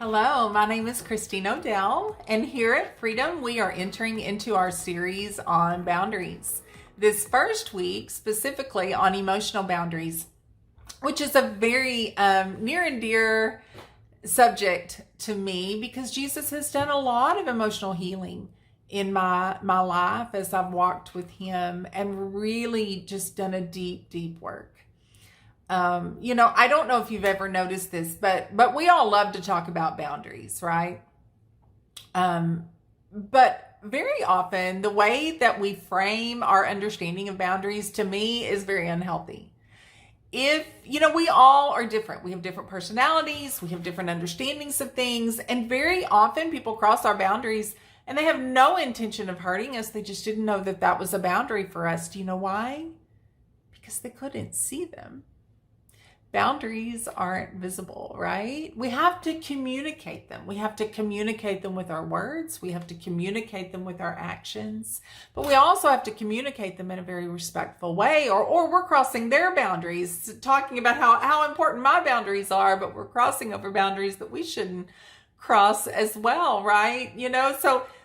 Hello, my name is Christine Odell, and here at Freedom, we are entering into our series on boundaries. This first week, specifically on emotional boundaries, which is a very near and dear subject to me because Jesus has done a lot of emotional healing in my life as I've walked with him and really just done a deep work. I don't know if you've ever noticed this, but we all love to talk about boundaries, right? But very often the way that we frame our understanding of boundaries to me is very unhealthy. We all are different. We have different personalities, we have different understandings of things, and very often people cross our boundaries and they have no intention of hurting us. They just didn't know that that was a boundary for us. Do you know why? Because they couldn't see them. Boundaries aren't visible, right? We have to communicate them. We have to communicate them with our words. We have to communicate them with our actions. But we also have to communicate them in a very respectful way, or we're crossing their boundaries, talking about how important my boundaries are, but we're crossing over boundaries that we shouldn't cross as well, right?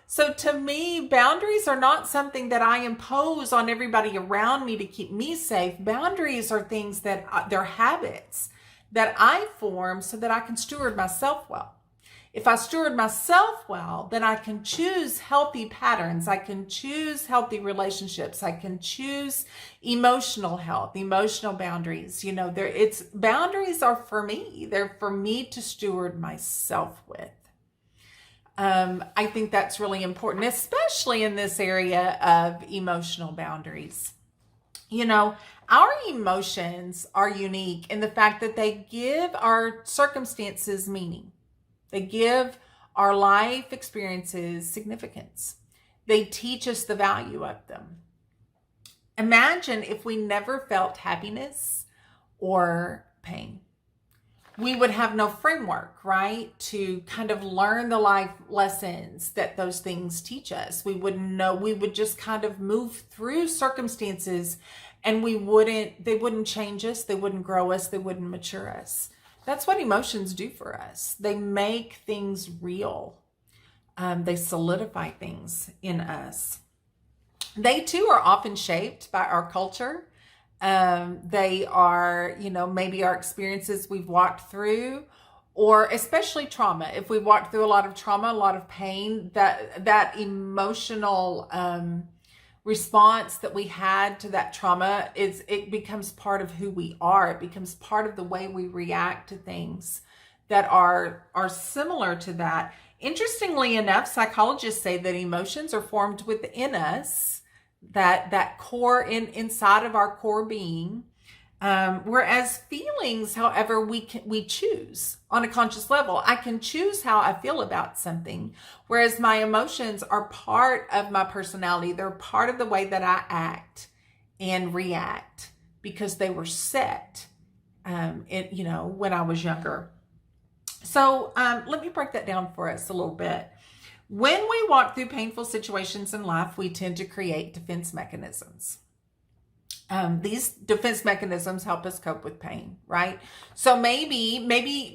So to me, boundaries are not something that I impose on everybody around me to keep me safe. Boundaries are things that they're habits that I form so that I can steward myself well. If I steward myself well, then I can choose healthy patterns. I can choose healthy relationships. I can choose emotional health, emotional boundaries. Boundaries are for me. They're for me to steward myself with. I think that's really important, especially in this area of emotional boundaries. Our emotions are unique in the fact that they give our circumstances meaning. They give our life experiences significance. They teach us the value of them. Imagine if we never felt happiness or pain. We would have no framework, right, to kind of learn the life lessons that those things teach us. We wouldn't know. We would just kind of move through circumstances and they wouldn't change us. They wouldn't grow us. They wouldn't mature us. That's what emotions do for us. They make things real. They solidify things in us. They too are often shaped by our culture. They are, maybe our experiences we've walked through, or especially trauma. If we've walked through a lot of trauma, a lot of pain, that emotional response that we had to that trauma it becomes part of who we are. It becomes part of the way we react to things that are similar to that. Interestingly enough, psychologists say that emotions are formed within us, that core inside of our core being, whereas feelings, however, we choose on a conscious level. I can choose how I feel about something, whereas my emotions are part of my personality. They're part of the way that I act and react because they were set when I was younger. So let me break that down for us a little bit. When we walk through painful situations in life, we tend to create defense mechanisms. These defense mechanisms help us cope with pain, right? So maybe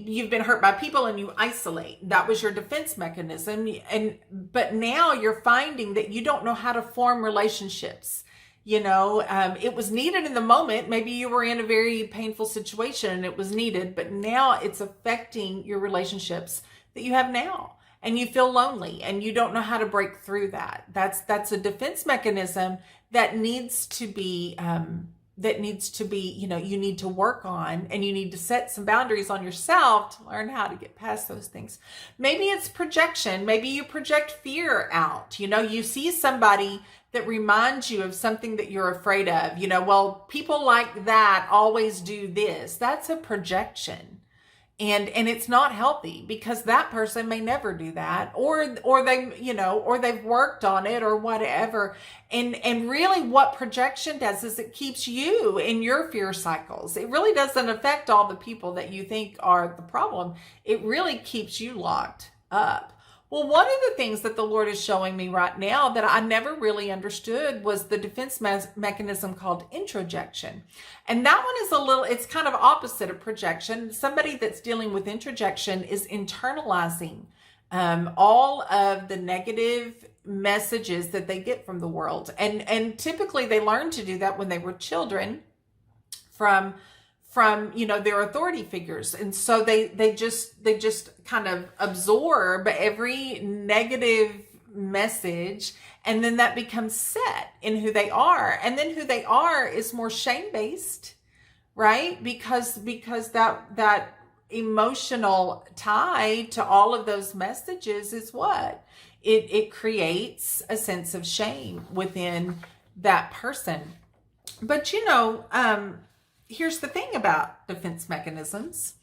you've been hurt by people and you isolate. That was your defense mechanism. But now you're finding that you don't know how to form relationships. It was needed in the moment. Maybe you were in a very painful situation and it was needed, but now it's affecting your relationships that you have now. And you feel lonely and you don't know how to break through that. That's a defense mechanism that needs to be, you need to work on, and you need to set some boundaries on yourself to learn how to get past those things. Maybe it's projection. Maybe you project fear out. You see somebody that reminds you of something that you're afraid of. Well, people like that always do this. That's a projection. And it's not healthy because that person may never do that, or they've worked on it or whatever. And really what projection does is it keeps you in your fear cycles. It really doesn't affect all the people that you think are the problem. It really keeps you locked up. Well, one of the things that the Lord is showing me right now that I never really understood was the defense mechanism called introjection. And that one is it's kind of opposite of projection. Somebody that's dealing with introjection is internalizing all of the negative messages that they get from the world. And typically they learn to do that when they were children from their authority figures, and so they just kind of absorb every negative message, and then that becomes set in who they are, and then who they are is more shame based, right? Because that emotional tie to all of those messages is what it creates a sense of shame within that person. But here's the thing about defense mechanisms.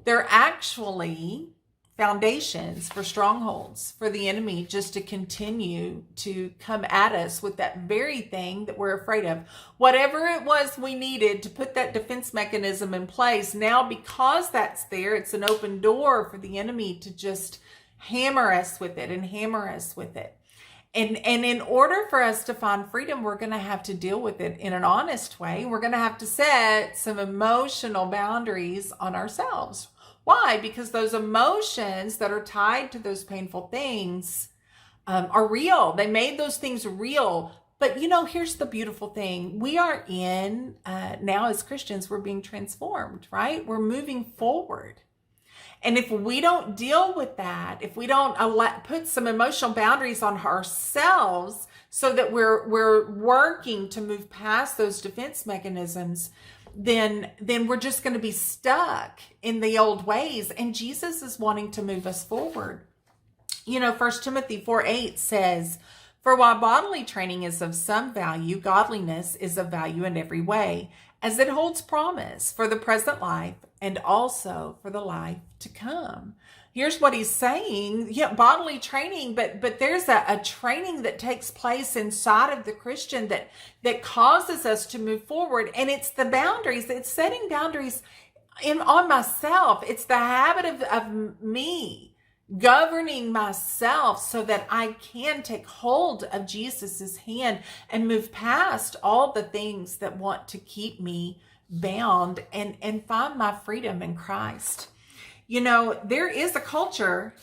They're actually foundations for strongholds for the enemy just to continue to come at us with that very thing that we're afraid of. Whatever it was we needed to put that defense mechanism in place, now because that's there, it's an open door for the enemy to just hammer us with it and hammer us with it. And in order for us to find freedom, we're going to have to deal with it in an honest way. We're going to have to set some emotional boundaries on ourselves. Why? Because those emotions that are tied to those painful things are real. They made those things real. But here's the beautiful thing. We are now as Christians, we're being transformed, right? We're moving forward. And if we don't deal with that, if we don't put some emotional boundaries on ourselves so that we're working to move past those defense mechanisms, then we're just going to be stuck in the old ways. And Jesus is wanting to move us forward. 1 Timothy 4:8 says, "For while bodily training is of some value, godliness is of value in every way, as it holds promise for the present life and also for the life to come." Here's what he's saying. Bodily training, but there's a training that takes place inside of the Christian that causes us to move forward. And it's the boundaries. It's setting boundaries on myself. It's the habit of me governing myself so that I can take hold of Jesus's hand and move past all the things that want to keep me bound and find my freedom in Christ. There is a culture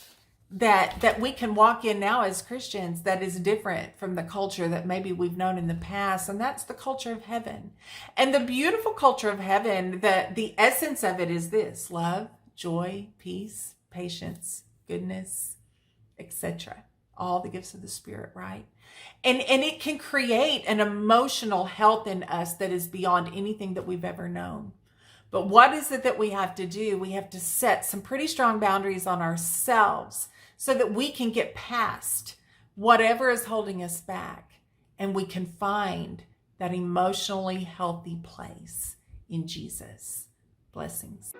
that we can walk in now as Christians that is different from the culture that maybe we've known in the past, and that's the culture of heaven. And the beautiful culture of heaven, the essence of it is this: love, joy, peace, patience, goodness, etc. All the gifts of the Spirit, right? And it can create an emotional health in us that is beyond anything that we've ever known. But what is it that we have to do? We have to set some pretty strong boundaries on ourselves so that we can get past whatever is holding us back, and we can find that emotionally healthy place in Jesus. Blessings.